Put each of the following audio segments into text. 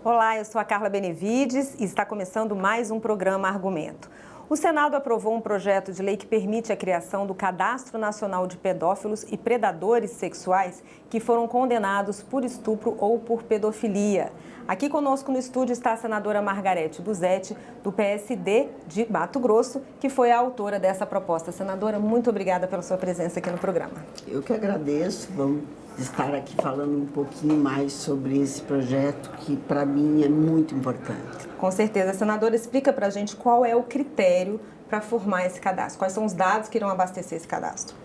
Olá, eu sou a Carla Benevides e está começando mais um programa Argumento. O Senado aprovou um projeto de lei que permite a criação do Cadastro Nacional de Pedófilos e Predadores Sexuais que foram condenados por estupro ou por pedofilia. Aqui conosco no estúdio está a senadora Margarete Busetti, do PSD de Mato Grosso, que foi a autora dessa proposta. Senadora, muito obrigada pela sua presença aqui no programa. Eu que agradeço. Vamos estar aqui falando um pouquinho mais sobre esse projeto que, para mim, é muito importante. Com certeza. Senadora, explica para a gente qual é o critério para formar esse cadastro. Quais são os dados que irão abastecer esse cadastro?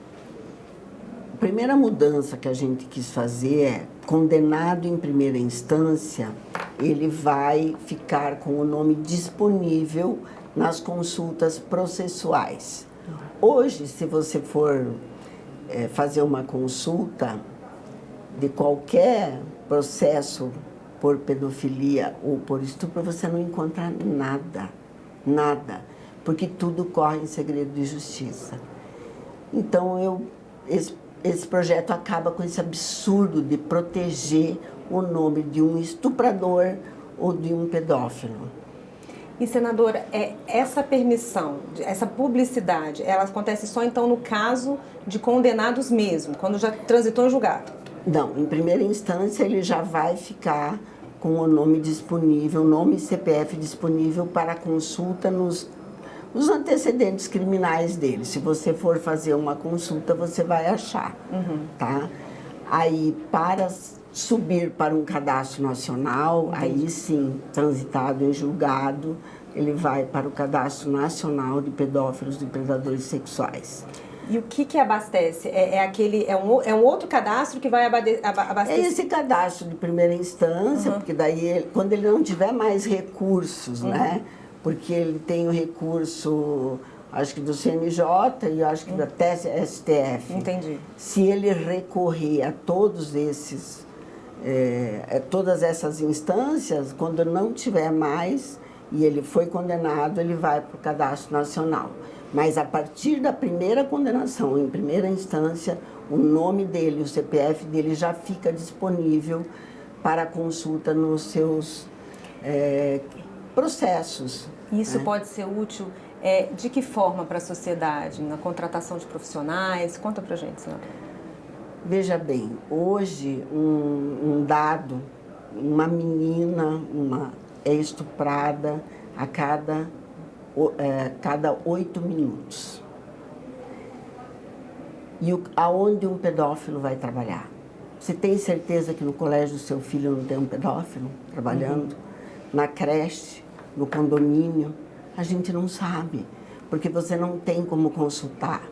A primeira mudança que a gente quis fazer é, condenado em primeira instância, ele vai ficar com o nome disponível nas consultas processuais. Hoje, se você for fazer uma consulta de qualquer processo por pedofilia ou por estupro, você não encontra nada, porque tudo corre em segredo de justiça. Então, esse projeto acaba com esse absurdo de proteger o nome de um estuprador ou de um pedófilo. E, senadora, essa permissão, essa publicidade, ela acontece só, então, no caso de condenados mesmo, quando já transitou em julgado? Não, em primeira instância ele já vai ficar com o nome disponível, nome e CPF disponível para consulta nos antecedentes criminais dele. Se você for fazer uma consulta, você vai achar, tá? Aí, para subir para um cadastro nacional, aí sim, transitado em julgado, ele vai para o Cadastro Nacional de Pedófilos e Predadores Sexuais. E o que abastece? É um outro cadastro que vai abastecer? É esse cadastro de primeira instância, porque daí, quando ele não tiver mais recursos, né? Porque ele tem o recurso, acho que do CNJ e acho que até STF. Entendi. Se ele recorrer a todos esses, todas essas instâncias, quando não tiver mais e ele foi condenado, ele vai para o Cadastro Nacional. Mas a partir da primeira condenação, em primeira instância, o nome dele, o CPF dele já fica disponível para consulta nos seus processos. Isso pode ser útil de que forma para a sociedade? Na contratação de profissionais? Conta pra gente, senadora. Veja bem, hoje um dado, uma menina é estuprada a cada 8 minutos. E aonde um pedófilo vai trabalhar? Você tem certeza que no colégio do seu filho não tem um pedófilo trabalhando? Na creche, no condomínio? A gente não sabe, porque você não tem como consultar.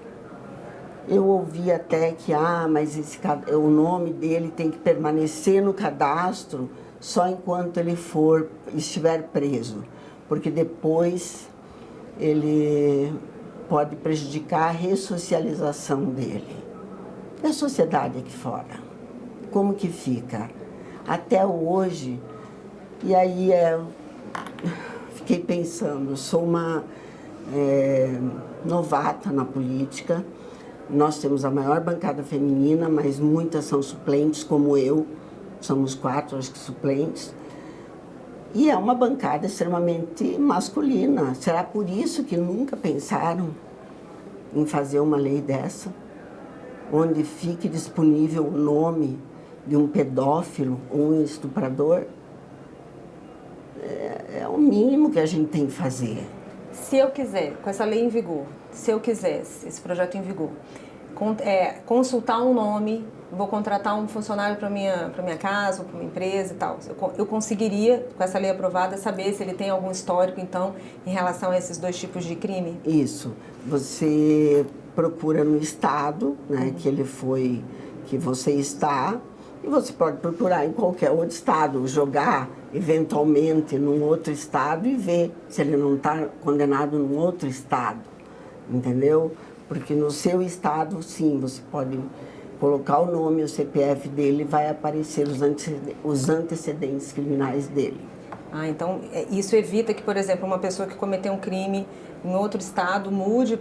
Eu ouvi até que, mas o nome dele tem que permanecer no cadastro só enquanto ele estiver preso, porque depois ele pode prejudicar a ressocialização dele. E a sociedade aqui fora? Como que fica? Até hoje, e aí fiquei pensando, sou uma novata na política, nós temos a maior bancada feminina, mas muitas são suplentes, como eu, somos 4, acho que suplentes. E é uma bancada extremamente masculina. Será por isso que nunca pensaram em fazer uma lei dessa? Onde fique disponível o nome de um pedófilo ou um estuprador? É o mínimo que a gente tem que fazer. Se eu quiser, com essa lei em vigor, se eu quisesse, esse projeto em vigor, consultar um nome, vou contratar um funcionário para minha casa, ou para uma empresa e tal, eu conseguiria, com essa lei aprovada, saber se ele tem algum histórico, então, em relação a esses dois tipos de crime? Isso. Você procura no estado, né, que você está, e você pode procurar em qualquer outro estado, jogar eventualmente num outro estado e ver se ele não está condenado num outro estado, entendeu? Porque no seu estado, sim, você pode colocar o nome, o CPF dele, vai aparecer os antecedentes criminais dele. Ah, então isso evita que, por exemplo, uma pessoa que cometeu um crime em outro estado mude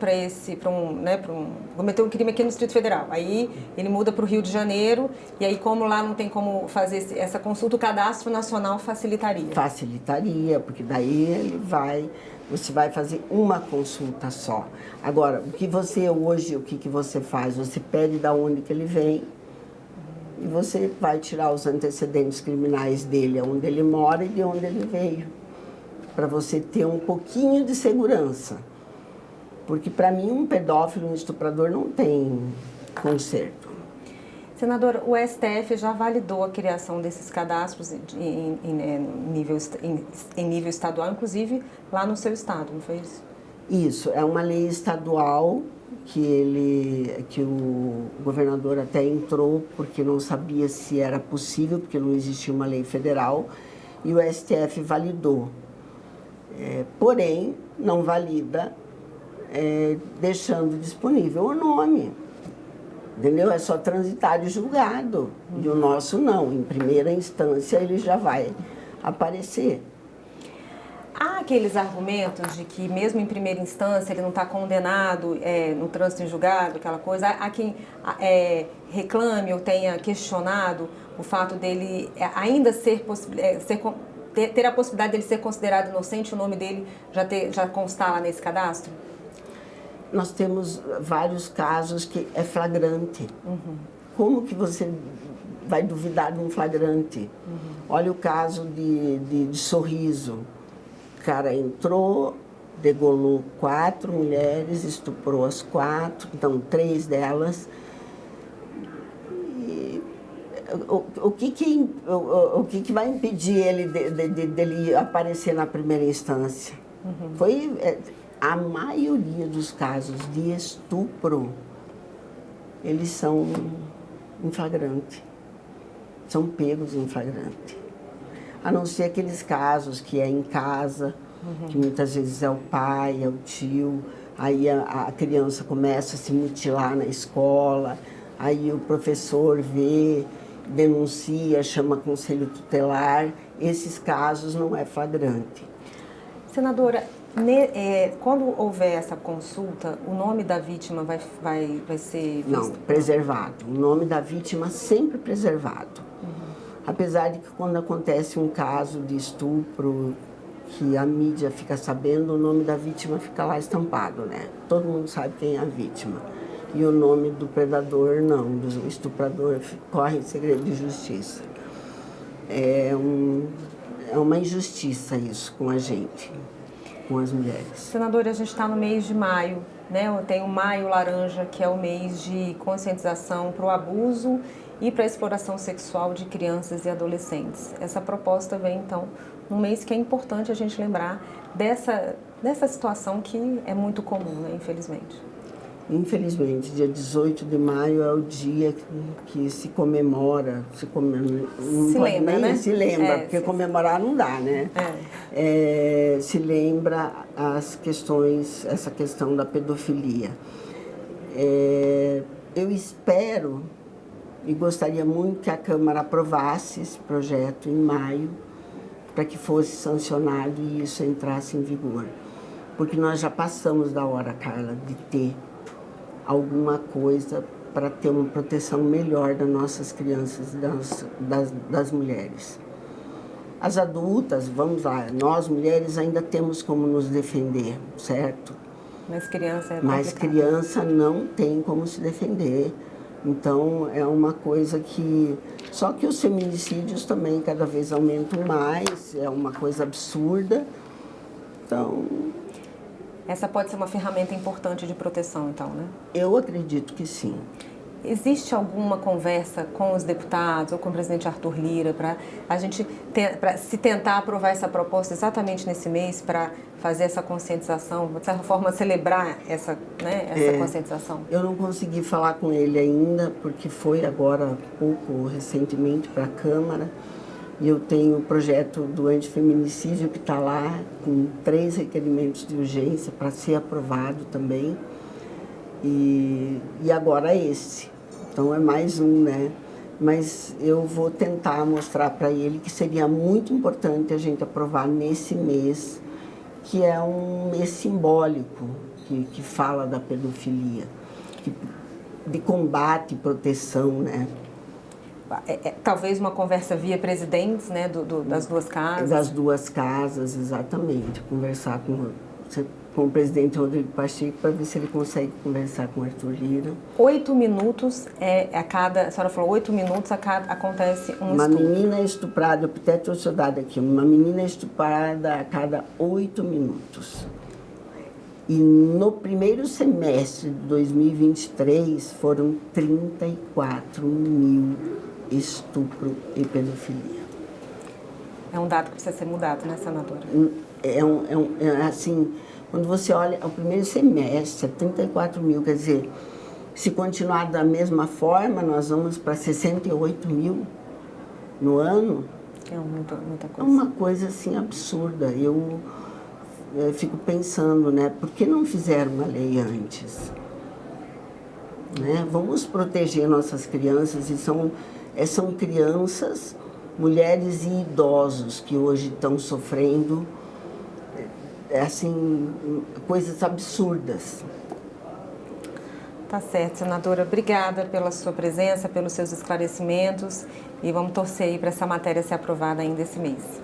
cometeu um crime aqui no Distrito Federal. Aí ele muda para o Rio de Janeiro e aí como lá não tem como fazer essa consulta, o Cadastro Nacional facilitaria. Facilitaria, porque daí você vai fazer uma consulta só. Agora, o que você faz? Você pede de onde que ele vem e você vai tirar os antecedentes criminais dele, onde ele mora e de onde ele veio, para você ter um pouquinho de segurança. Porque, para mim, um pedófilo, um estuprador não tem conserto. Senadora, o STF já validou a criação desses cadastros em nível estadual, inclusive lá no seu estado, não foi isso? Isso, é uma lei estadual que o governador até entrou porque não sabia se era possível, porque não existia uma lei federal, e o STF validou. Porém, não valida deixando disponível o nome. Entendeu? É só transitar e julgado. E o nosso não. Em primeira instância, ele já vai aparecer. Há aqueles argumentos de que, mesmo em primeira instância, ele não está condenado no trânsito em julgado, aquela coisa. Há quem reclame ou tenha questionado o fato dele ainda ter a possibilidade dele ser considerado inocente, o nome dele já constar lá nesse cadastro? Nós temos vários casos que é flagrante. Uhum. Como que você vai duvidar de um flagrante? Uhum. Olha o caso de Sorriso. O cara entrou, degolou 4 mulheres, estuprou as 4, então 3 delas. E o que vai impedir ele dele aparecer na primeira instância? Uhum. A maioria dos casos de estupro, eles são em flagrante, são pegos em flagrante. A não ser aqueles casos que é em casa, que muitas vezes é o pai, é o tio, aí a criança começa a se mutilar na escola, aí o professor vê, denuncia, chama conselho tutelar. Esses casos não é flagrante. Senadora, quando houver essa consulta, o nome da vítima vai ser visto? Não, preservado. O nome da vítima sempre preservado. Uhum. Apesar de que quando acontece um caso de estupro, que a mídia fica sabendo, o nome da vítima fica lá estampado, né? Todo mundo sabe quem é a vítima. E o nome do predador, não, do estuprador, corre em segredo de justiça. É uma injustiça isso com a gente, com as mulheres. Senadora, a gente está no mês de maio, né? Tem o Maio Laranja, que é o mês de conscientização para o abuso e para a exploração sexual de crianças e adolescentes. Essa proposta vem, então, num mês que é importante a gente lembrar dessa situação que é muito comum, né? Infelizmente. Infelizmente, dia 18 de maio é o dia que se comemora, se lembra, né? Se lembra, porque comemorar não dá, né? Se lembra essa questão da pedofilia. Eu espero e gostaria muito que a Câmara aprovasse esse projeto em maio, para que fosse sancionado e isso entrasse em vigor. Porque nós já passamos da hora, Carla, de ter alguma coisa para ter uma proteção melhor das nossas crianças e das mulheres. As adultas, vamos lá, nós mulheres ainda temos como nos defender, certo? Mas criança Mas criança não tem como se defender. Então, é uma coisa que... Só que os feminicídios também cada vez aumentam mais, é uma coisa absurda. Então... Essa pode ser uma ferramenta importante de proteção, então, né? Eu acredito que sim. Existe alguma conversa com os deputados ou com o presidente Arthur Lira para a gente se tentar aprovar essa proposta exatamente nesse mês para fazer essa conscientização, de certa forma celebrar essa conscientização? Eu não consegui falar com ele ainda, porque foi agora pouco recentemente para a Câmara. E eu tenho o projeto do antifeminicídio que está lá, com 3 requerimentos de urgência para ser aprovado também. E agora esse. Então é mais um, né? mas eu vou tentar mostrar para ele que seria muito importante a gente aprovar nesse mês, que é um mês simbólico, que fala da pedofilia, de combate e proteção, né? Talvez uma conversa via presidentes, né, das duas casas. Das duas casas, exatamente. Conversar com o presidente Rodrigo Pacheco para ver se ele consegue conversar com o Arthur Lira. 8 minutos a senhora falou, 8 minutos acontece um Uma estupro. menina estuprada, eu até trouxe o dado aqui, uma menina estuprada a cada 8 minutos. E no primeiro semestre de 2023 foram 34 mil estupro e pedofilia. É um dado que precisa ser mudado, né, senadora? Assim, quando você olha o primeiro semestre, 34 mil, quer dizer, se continuar da mesma forma, nós vamos para 68 mil no ano. É muita coisa. É uma coisa, assim, absurda. Eu fico pensando, né, por que não fizeram uma lei antes? Né? Vamos proteger nossas crianças, e são crianças, mulheres e idosos que hoje estão sofrendo, assim, coisas absurdas. Tá certo, senadora. Obrigada pela sua presença, pelos seus esclarecimentos, e vamos torcer aí para essa matéria ser aprovada ainda esse mês.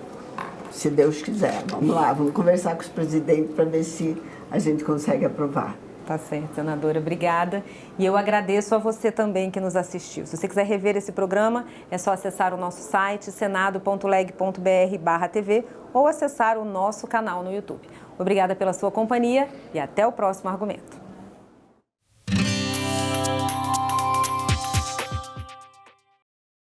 Se Deus quiser. Vamos lá, vamos conversar com os presidentes para ver se a gente consegue aprovar. Tá certo, senadora. Obrigada. E eu agradeço a você também que nos assistiu. Se você quiser rever esse programa, é só acessar o nosso site, senado.leg.br/TV, ou acessar o nosso canal no YouTube. Obrigada pela sua companhia e até o próximo argumento.